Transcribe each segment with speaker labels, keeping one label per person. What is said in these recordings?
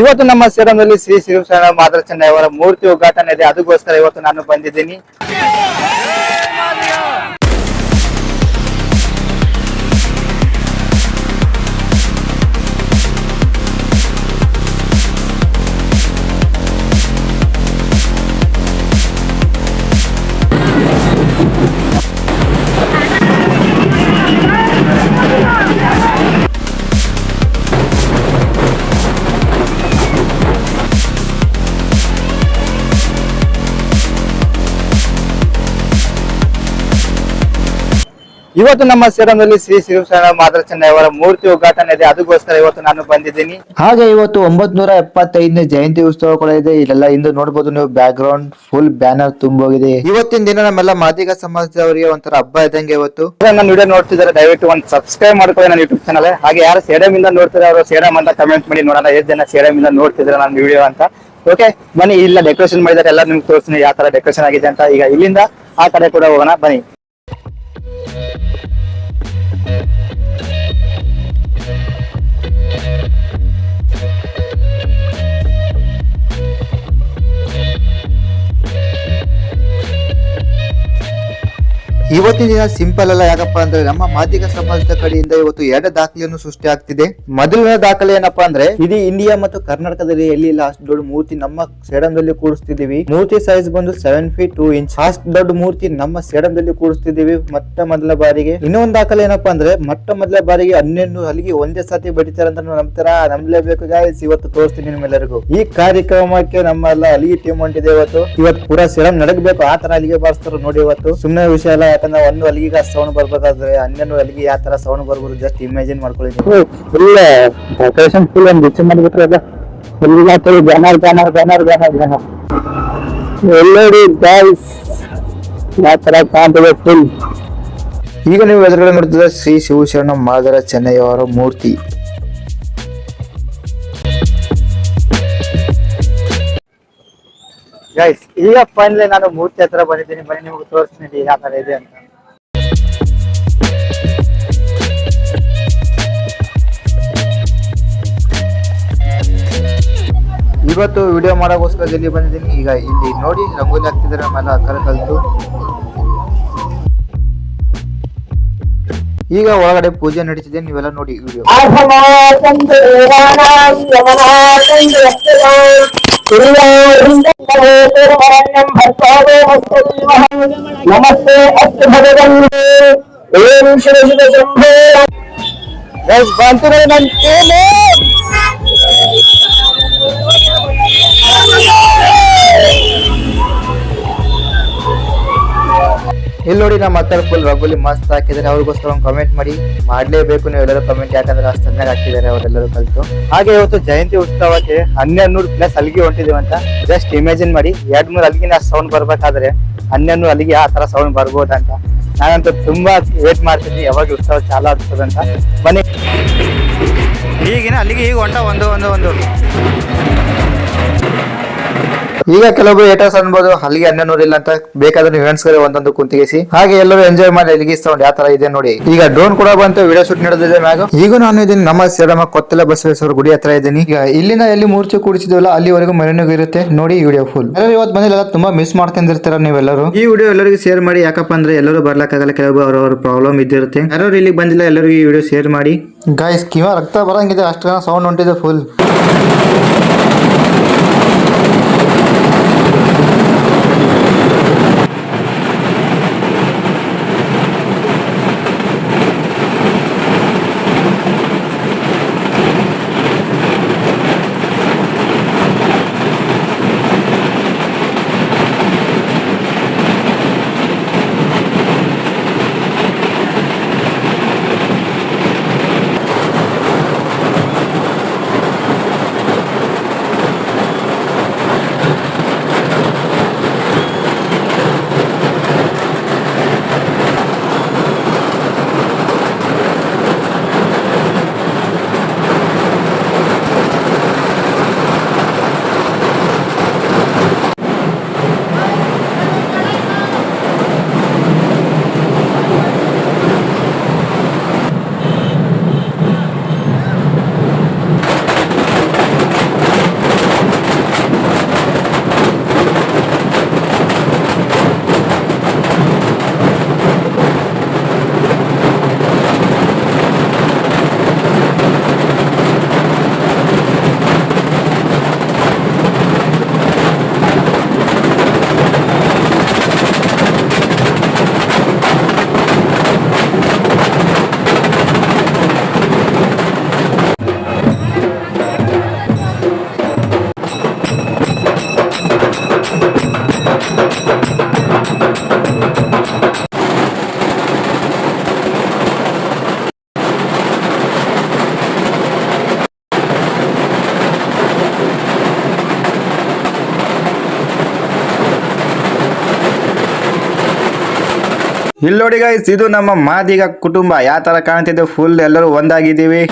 Speaker 1: ಇವತ್ತು ನಮ್ಮ ಸೇರಂನಲ್ಲಿ ಶ್ರೀ ಶಿವಶರಣ ಮಾದರ ಚೆನ್ನೈ ಅವರ ಮೂರ್ತಿ ಉದ್ಘಾಟನೆ ಇದೆ. ಅದಕ್ಕೋಸ್ಕರ ಇವತ್ತು ನಾನು ಬಂದಿದ್ದೀನಿ. ಇವತ್ತು ನಮ್ಮ ಸೇರಂನಲ್ಲಿ ಶ್ರೀ ಶಿವಶರಣ ಮಾದರ ಚೆನ್ನೈ ಅವರ ಮೂರ್ತಿ ಉದ್ಘಾಟನೆ ಇದೆ. ಅದಕ್ಕೋಸ್ಕರ ಇವತ್ತು ನಾನು ಬಂದಿದ್ದೀನಿ.
Speaker 2: ಹಾಗೆ ಇವತ್ತು 975ನೇ ಜಯಂತಿ ಉತ್ಸವ ಕೂಡ ಇದೆ. ಇಲ್ಲೆಲ್ಲ ಇಂದು ನೋಡಬಹುದು ನೀವು, ಬ್ಯಾಕ್ ಗ್ರೌಂಡ್ ಫುಲ್ ಬ್ಯಾನರ್ ತುಂಬೋಗಿದೆ. ಇವತ್ತಿನ ದಿನ ನಮ್ಮೆಲ್ಲ ಮಾದಿಗ ಸಮಾಜದವರಿಗೆ ಒಂಥರ ಹಬ್ಬ ಇದ್ದಂಗೆ. ಇವತ್ತು
Speaker 1: ನನ್ನ ವಿಡಿಯೋ ನೋಡ್ತಿದ್ದಾರೆ, ದಯವಿಟ್ಟು ಒಂದು ಸಬ್ಸ್ಕ್ರೈಬ್ ಮಾಡ್ಕೊಳ್ಳಿ ನನ್ನ ಯೂಟ್ಯೂಬ್ ಚಾನಲ್. ಹಾಗೆ ಯಾರು ಸೇಡಮ್ ಇಂದ ನೋಡ್ತಿದ್ದಾರೆ ಅವರು ಸೇಡಮ್ ಅಂತ ಕಮೆಂಟ್ ಮಾಡಿ ನೋಡೋಣ ಎಷ್ಟು ಜನ ಸೇಡಮ್ ಇಂದ ನೋಡ್ತಿದ್ದಾರೆ ನನ್ನ ವಿಡಿಯೋ ಅಂತ. ಓಕೆ ಬನ್ನಿ, ಇಲ್ಲ ಡೆಕೋರೇಷನ್ ಮಾಡಿದ್ದಾರೆ ಎಲ್ಲ ನಿಮ್ಗೆ ತೋರಿಸ್ತೀನಿ ಯಾವ ತರ ಡೆಕೋರೇಷನ್ ಆಗಿದೆ ಅಂತ. ಈಗ ಇಲ್ಲಿಂದ ಆ ಕಡೆ ಕೂಡ ಹೋಗೋಣ ಬನ್ನಿ.
Speaker 2: ಇವತ್ತಿನ ದಿನ ಸಿಂಪಲ್ ಅಲ್ಲ. ಯಾಕಪ್ಪ ಅಂದ್ರೆ ನಮ್ಮ ಮಾದಿಗ ಸಮಾಜದ ಕಡೆಯಿಂದ ಇವತ್ತು 2 ದಾಖಲೆಯನ್ನು ಸೃಷ್ಟಿ ಆಗ್ತಿದೆ. ಮೊದಲನೇ ದಾಖಲೆ ಏನಪ್ಪಾ ಅಂದ್ರೆ, ಇಡೀ ಇಂಡಿಯಾ ಮತ್ತು ಕರ್ನಾಟಕದಲ್ಲಿ ಎಲ್ಲಿ ಇಲ್ಲ ಅಷ್ಟು ದೊಡ್ಡ ಮೂರ್ತಿ ನಮ್ಮ ಸೇಡಂದಲ್ಲಿ ಕೂಡಿಸ್ತಿದೀವಿ. ಮೂರ್ತಿ ಸೈಜ್ ಬಂದು 7 feet 2 inch. ಅಷ್ಟು ದೊಡ್ಡ ಮೂರ್ತಿ ನಮ್ಮ ಸೇಡಂದಲ್ಲಿ ಕೂಡಿಸ್ತಿದೀವಿ ಮೊದಲ ಬಾರಿಗೆ. ಇನ್ನೊಂದು ದಾಖಲೆ ಏನಪ್ಪಾ ಅಂದ್ರೆ, ಮೊದಲ ಬಾರಿಗೆ 11 ಹಲಿಗೆ ಒಂದೇ ಸಾತಿ ಬಡಿತಾರೆ ಅಂತ ನಂಬಲೇಬೇಕು ಗಾಯ್ಸ್. ಇವತ್ತು ತೋರಿಸ್ತೀನಿ ನಿಮ್ಮೆಲ್ಲರಿಗೂ. ಈ ಕಾರ್ಯಕ್ರಮಕ್ಕೆ ನಮ್ಮೆಲ್ಲ ಅಲಿಗೆ ಟೀಮ್ ಹೊಂಟಿದೆ. ಇವತ್ತು ಪೂರಾ ಸೇಡಂ ನಡಗಬೇಕು ಆ ತರ ಅಲಿಗೆ ಬಾರಿಸ್ತಾರೆ ನೋಡಿ. ಇವತ್ತು ಸುಮ್ಮನೆ ವಿಷಯ ಅಲ್ಲ, ಯಾಕಂದ್ರೆ ಒಂದು ಅಲಿಗೆ ಸೌಂಡ್ ಬರ್ಬೇಕಾದ್ರೆ 11 ಅಲಿಗೆ ಯಾವ ತರ ಸೌಂಡ್ ಬರ್ಬೋದು ಜಸ್ಟ್ ಇಮ್ಯಾಜಿನ್ ಮಾಡ್ಕೊಳ್ಳಿ.
Speaker 1: ಫುಲ್ ಡೆಕೋರೇಷನ್ ಫುಲ್ ಒಂದು ಬಿಚ್ಚು ಮಾಡಿಬಿಟ್ರಲ್ಲ, ಎಲ್ಲೋಡಿ ಗೈಸ್ ಯಾವ ತರ ಕಾಣ್ತದೆ ಫುಲ್.
Speaker 2: ಈಗ ನೀವು ಎದುರುಗಡೆ ನೋಡ್ತಿದ್ರೆ ಶ್ರೀ ಶಿವಶರಣ ಮಾದರ ಚೆನ್ನೈ ಅವರ ಮೂರ್ತಿ.
Speaker 1: ಗೈಸ್ ಈಗ ಫೈನಲಿ ನಾನು ಮೂರ್ತಿ ಹತ್ರ ಬಂದಿದ್ದೀನಿ. ಬನ್ನಿ ನಿಮ್ಗೆ ತೋರಿಸ್ತೀನಿ ಯಾವ ತರ ಇದೆ ಅಂತ.
Speaker 2: ಇವತ್ತು ವಿಡಿಯೋ ಮಾಡೋಕ್ಕೋಸ್ಕರ ಇಲ್ಲಿ ಬಂದಿದ್ದೀನಿ. ಈಗ ಇಲ್ಲಿ ನೋಡಿ ರಂಗೋಲಿ ಹಾಕ್ತಿದ್ದಾರೆ ನಮ್ಮೆಲ್ಲ ಅಕ್ಕರ ಕಲಿತು. ಈಗ ಒಳಗಡೆ ಪೂಜೆ ನಡೀತಿದೆ, ನೀವೆಲ್ಲ ನೋಡಿ ವಿಡಿಯೋ.
Speaker 1: ನಮಸ್ತೆ ಅಸ್ತು ಭಗವಂತೇ ಓಂ ಶಿವ ಶಿವ ಶಂಭೋ. ಗೈಸ್ ಬಂತು ನನ್ನ ಟೀಮ್.
Speaker 2: ಇಲ್ಲಿ ನೋಡಿ ನಮ್ಮ ಹತ್ತಿರ ಫುಲ್ ರಂಗೋಲಿ ಮಸ್ತ್ ಹಾಕಿದ್ದಾರೆ. ಅವ್ರಿಗೋಸ್ಕರ ಒಂದು ಕಮೆಂಟ್ ಮಾಡ್ಲೇಬೇಕು ನೀವು ಎಲ್ಲರೂ ಕಮೆಂಟ್, ಯಾಕಂದ್ರೆ ಅಷ್ಟು ಚೆನ್ನಾಗಿ ಹಾಕಿದ್ದಾರೆ ಅವರೆಲ್ಲರೂ ಕಲಿತು.
Speaker 1: ಹಾಗೆ ಇವತ್ತು ಜಯಂತಿ ಉತ್ಸವಕ್ಕೆ 1200+ ಅಲ್ಲಿಗೆ ಹೊಂಟಿದೀವಿ ಅಂತ ಜಸ್ಟ್ ಇಮ್ಯಾಜಿನ್ ಮಾಡಿ. 2-3 ಅಲ್ಲಿಗಿನ ಸೌಂಡ್ ಬರ್ಬೇಕಾದ್ರೆ 12 ಅಲ್ಲಿಗೆ ಆ ತರ ಸೌಂಡ್ ಬರ್ಬೋದಂತ. ನಾನಂತೂ ತುಂಬಾ ವೇಟ್ ಮಾಡ್ತಿದ್ವಿ ಯಾವಾಗ ಉತ್ಸವ ಚಾಲು ಆಗ್ತದಂತ. ಬನ್ನಿ ಈಗಿನ ಅಲ್ಲಿಗೆ ಈಗ ಹೊಂಟ ಒಂದು
Speaker 2: ಈಗ ಕೆಲವೊಬ್ರು ಏಟರ್ಸ್ ಅನ್ಬೋದು ಅಲ್ಲಿಗೆ 1200 ಇಲ್ಲ ಅಂತ. ಬೇಕಾದ್ರೆ ನೀವು ಫ್ರೆಂಡ್ಸ್ಗಳು ಒಂದೊಂದು ಕುಂತಿಗಿಸಿ ಹಾಗೆ ಎಲ್ಲರೂ ಎಂಜಾಯ್ ಮಾಡಿ ಅಲ್ಲಿಗೆ ಸೌಂಡ್ ಯಾವ ತರ ಇದೆ ನೋಡಿ. ಈಗ ಡ್ರೋನ್ ಕೂಡ ಬಂತು, ವಿಡಿಯೋ ಶೂಟ್ ನಡೆದಿದೆ ಮ್ಯಾಗ. ಈಗ ನಾನು ಇದೀನಿ ನಮ್ಮ ಸೇಡಮ ಕೊತ್ತಲ ಬಸವೇಶ್ವರ ಗುಡಿ ಹತ್ರ ಇದ್ದೀನಿ. ಈಗ ಇಲ್ಲಿಂದ ಎಲ್ಲಿ ಮೂರ್ತಿ ಕೂಡಿಸಿದ್ವಲ್ಲ ಅಲ್ಲಿವರೆಗೂ ಮೆರವಣಿಗೆ ಇರುತ್ತೆ ನೋಡಿ. ವಿಡಿಯೋ ಫುಲ್ ಎಲ್ಲರೂ ಇವತ್ತು ಬಂದಿಲ್ಲ, ತುಂಬಾ ಮಿಸ್ ಮಾಡ್ತಿರ್ತೀರ ನೀವೆಲ್ಲರೂ. ಈ ವಿಡಿಯೋ ಎಲ್ಲರಿಗೂ ಶೇರ್ ಮಾಡಿ, ಯಾಕಪ್ಪ ಅಂದ್ರೆ ಎಲ್ಲರೂ ಬರ್ಲಕ್ಕಾಗಲ್ಲ, ಕೆಲವೊಬ್ಬರು ಅವ್ರವ್ರ ಪ್ರಾಬ್ಲಮ್ ಇದ್ದಿರುತ್ತೆ. ಯಾರು ಇಲ್ಲಿಗೆ ಬಂದಿಲ್ಲ ಎಲ್ಲರಿಗೂ ಈ ವಿಡಿಯೋ ಶೇರ್ ಮಾಡಿ ಗಾಯ್ಸ್. ಕಿವ ರಕ್ತ ಬರಂಗಿದೆ ಅಷ್ಟು ಸೌಂಡ್ ಹೊಂಟಿದೆ ಫುಲ್. ಇಲ್ಲಿ ನೋಡಿ ಗೈಸ್, ಇದು ನಮ್ಮ ಮಾದಿಗ ಕುಟುಂಬ ಯಾವ ತರ ಕಾಣ್ತಿದೆ. ಫುಲ್ ಎಲ್ಲರೂ ಒಂದಾಗಿದ್ದೀವಿ.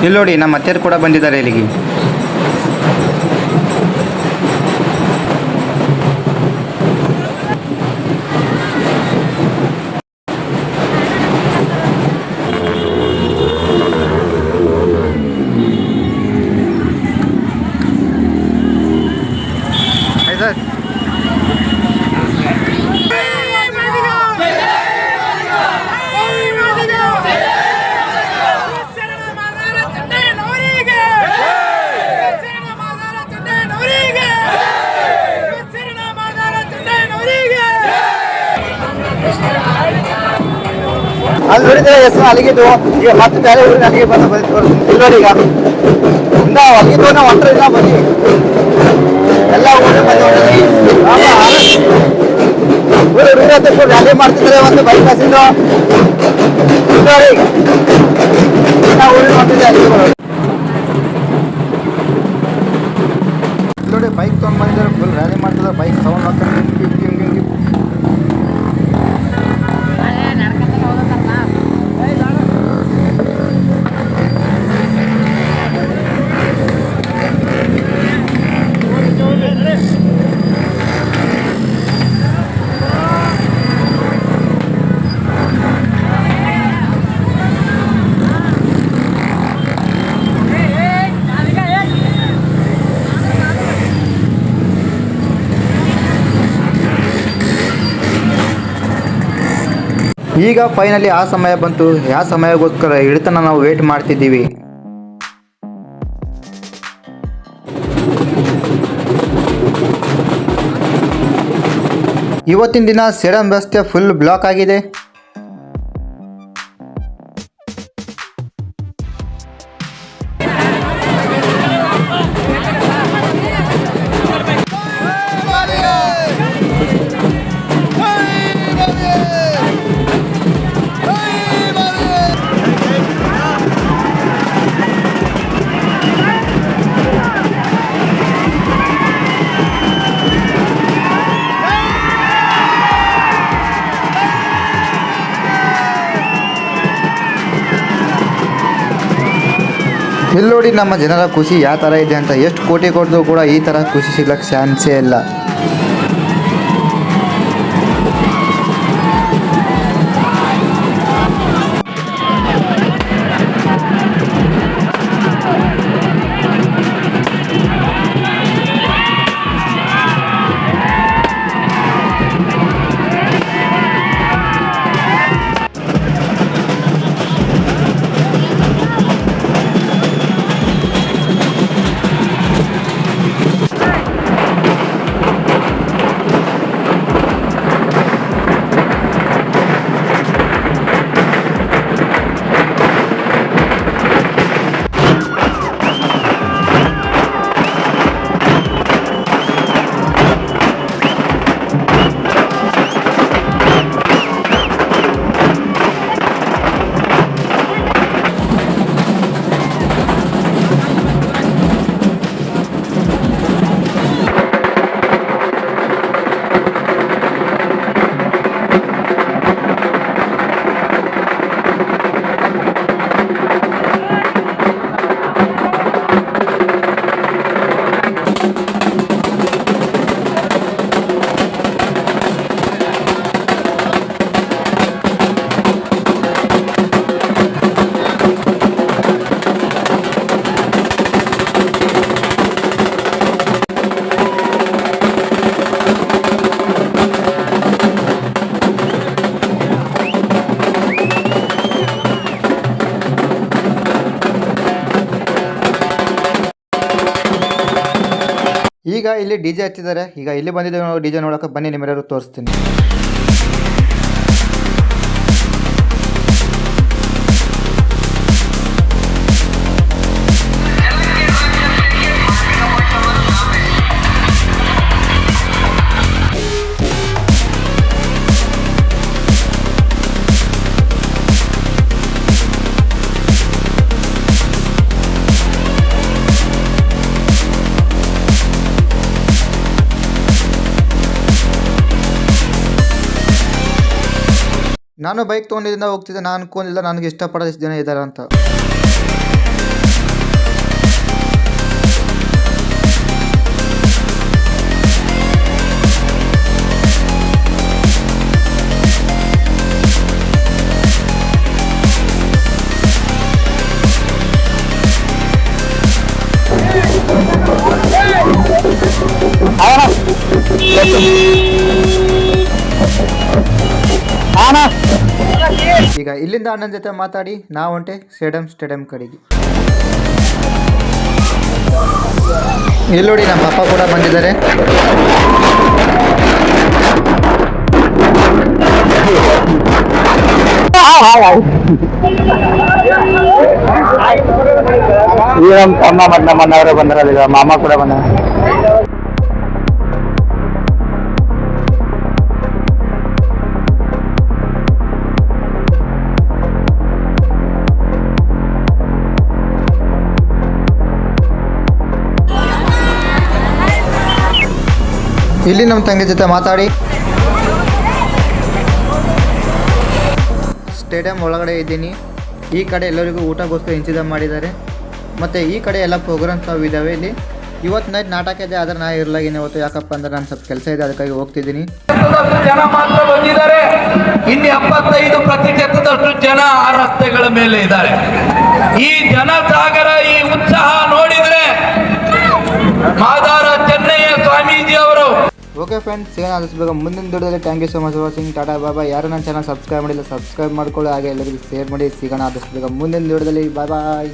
Speaker 2: ಇಲ್ಲಿ ನೋಡಿ, ನಮ್ಮ ಅತ್ತೆಯರು ಕೂಡ ಬಂದಿದ್ದಾರೆ ಇಲ್ಲಿಗೆ.
Speaker 1: ಅಲ್ಲಿ ನೋಡಿದ್ರೆ ಹೆಸರು ಅಲ್ಲಿಗಿದ್ದು, ಈಗ ಮತ್ತೆ ಬೇರೆ ಊರಿನ ಅಲ್ಲಿಗೆ ಬಂದು ಇಲ್ಲಿ ನೋಡಿ. ಈಗ ಇನ್ನ ಅಲ್ಲಿದ್ದು ನಾವು ಒಂಟರಿಲ್ಲ ಬನ್ನಿ, ಎಲ್ಲ ಊರಿನ ಊರು ರ್ಯಾಲಿ ಮಾಡ್ತಿದ್ರೆ ಒಂದು ಬೈಕ್ ಹಸಿದು ನೋಡಿ ಊರಿನ ಹೊಂಟಿದೆ ಅಲ್ಲಿಗೆ ಬರೋದು.
Speaker 2: ನೋಡಿ, ಬೈಕ್ ತೊಗೊಂಡು ಬಂದಿದ್ದಾರೆ, ಫುಲ್ ರ್ಯಾಲಿ ಮಾಡ್ತಿದ್ದಾರೆ. ಬೈಕ್ ಸೌಂಡ್ ಹಾಕ್ತಾರೆ. ಈಗ ಫೈನಲಿ ಆ ಸಮಯ ಬಂತು. ಯಾವ ಸಮಯಕ್ಕೋಸ್ಕರ ಹಿಡಿತನ ನಾವು ವೇಟ್ ಮಾಡ್ತಿದ್ದೀವಿ. ಇವತ್ತಿನ ದಿನ ಸೇಡಂ ರಸ್ತೆ ಫುಲ್ ಬ್ಲಾಕ್ ಆಗಿದೆ. ಇಲ್ಲಿ ನೋಡಿ ನಮ್ಮ ಜನರ ಖುಷಿ ಯಾವ ಥರ ಇದೆ ಅಂತ. ಎಷ್ಟು ಕೋಟಿ ಕೊಟ್ಟರು ಕೂಡ ಈ ಥರ ಖುಷಿ ಸಿಗ್ಲಕ್ಕೆ ಚಾನ್ಸೇ ಇಲ್ಲ. ಈಗ ಇಲ್ಲಿ ಡಿ ಜೆ ಹಚ್ಚಿದ್ದಾರೆ. ಈಗ ಇಲ್ಲಿ ಬಂದಿದ್ದೇವೆ ನಾವು ಡಿ ಜೆ ನೋಡೋಕೆ. ಬನ್ನಿ ನಿಮ್ಮೆಲ್ಲರೂ ತೋರಿಸ್ತೀನಿ. ನಾನು ಬೈಕ್ ತೊಗೊಂಡಿದ್ದಿಂದ ಹೋಗ್ತಿದ್ದೆ. ನಾನು ಅನ್ಕೊಂಡಿಲ್ಲ ನನಗೆ ಇಷ್ಟಪಡೋದು ಇಷ್ಟು ಜನ ಇದ್ದಾರೆ ಅಂತ. ಈಗ ಇಲ್ಲಿಂದ ಅಣ್ಣನ ಜೊತೆ ಮಾತಾಡಿ ನಾವು ಹೊಂಟೆ ಸ್ಟೇಡಿಯಂ ಕಡೆಗೆ. ಇಲ್ಲಿ ನೋಡಿ ನಮ್ಮ ಅಪ್ಪ ಕೂಡ ಬಂದಿದ್ದಾರೆ.
Speaker 1: ಈಗ ನಮ್ಮ ತಮ್ಮ ಮತ್ತು ನಮ್ಮ ಅಣ್ಣವರೇ ಬಂದಾರ. ಈಗ ಮಾಮ ಕೂಡ ಬಂದ.
Speaker 2: ಇಲ್ಲಿ ನಮ್ಮ ತಂಗಿ ಜೊತೆ ಮಾತಾಡಿ ಸ್ಟೇಡಿಯಂ ಒಳಗಡೆ ಇದ್ದೀನಿ. ಈ ಕಡೆ ಎಲ್ಲರಿಗೂ ಊಟಗೋಸ್ಕರ ಇಂತಜಾಮ್ ಮಾಡಿದ್ದಾರೆ. ಮತ್ತು ಈ ಕಡೆ ಎಲ್ಲ ಪ್ರೋಗ್ರಾಮ್ಸ್ ನಾವು ಇದ್ದಾವೆ. ಇಲ್ಲಿ ಇವತ್ತು ನೈಟ್ ನಾಟಕ ಇದೆ, ಆದರೆ ನಾ ಇರಲಾಗಿನಿ ಇವತ್ತು. ಯಾಕಪ್ಪ ಅಂದ್ರೆ ನಾನು ಸ್ವಲ್ಪ ಕೆಲಸ ಇದೆ, ಅದಕ್ಕಾಗಿ ಹೋಗ್ತಿದ್ದೀನಿ.
Speaker 3: ಜನ ಮಾತ್ರ ಬಂದಿದ್ದಾರೆ. ಇನ್ನು 75 ಪ್ರತಿಶತದಷ್ಟು ಜನ ಆ ರಸ್ತೆಗಳ ಮೇಲೆ ಇದ್ದಾರೆ. ಈ ಜನಸಾಗರ, ಈ ಉತ್ಸಾಹ ನೋಡಿದ್ರೆ ಮಾದಾರ ಚೆನ್ನಯ್ಯ ಸ್ವಾಮೀಜಿ ಅವರು.
Speaker 2: ಓಕೆ ಫ್ರೆಂಡ್ಸ್, ಸಿಗೋಣ ಆದಷ್ಟು ಬೇಗ ಮುಂದಿನ ವಿಡಿಯೋದಲ್ಲಿ. Thank you so much for watching. Tata bye. ಯಾರು ನನ್ನ ಚಾನಲ್ ಸಬ್ಸ್ಕ್ರೈಬ್ ಮಾಡಿಲ್ಲ ಸಬ್ಸ್ಕ್ರೈಬ್ ಮಾಡ್ಕೊಳ್ಳಿ, ಹಾಗೆ ಎಲ್ಲರಿಗೂ ಶೇರ್ ಮಾಡಿ. ಸಿಗೋಣ ಆದಷ್ಟು ಬೇಗ ಮುಂದಿನ ವಿಡಿಯೋದಲ್ಲಿ. ಬಾಯ್.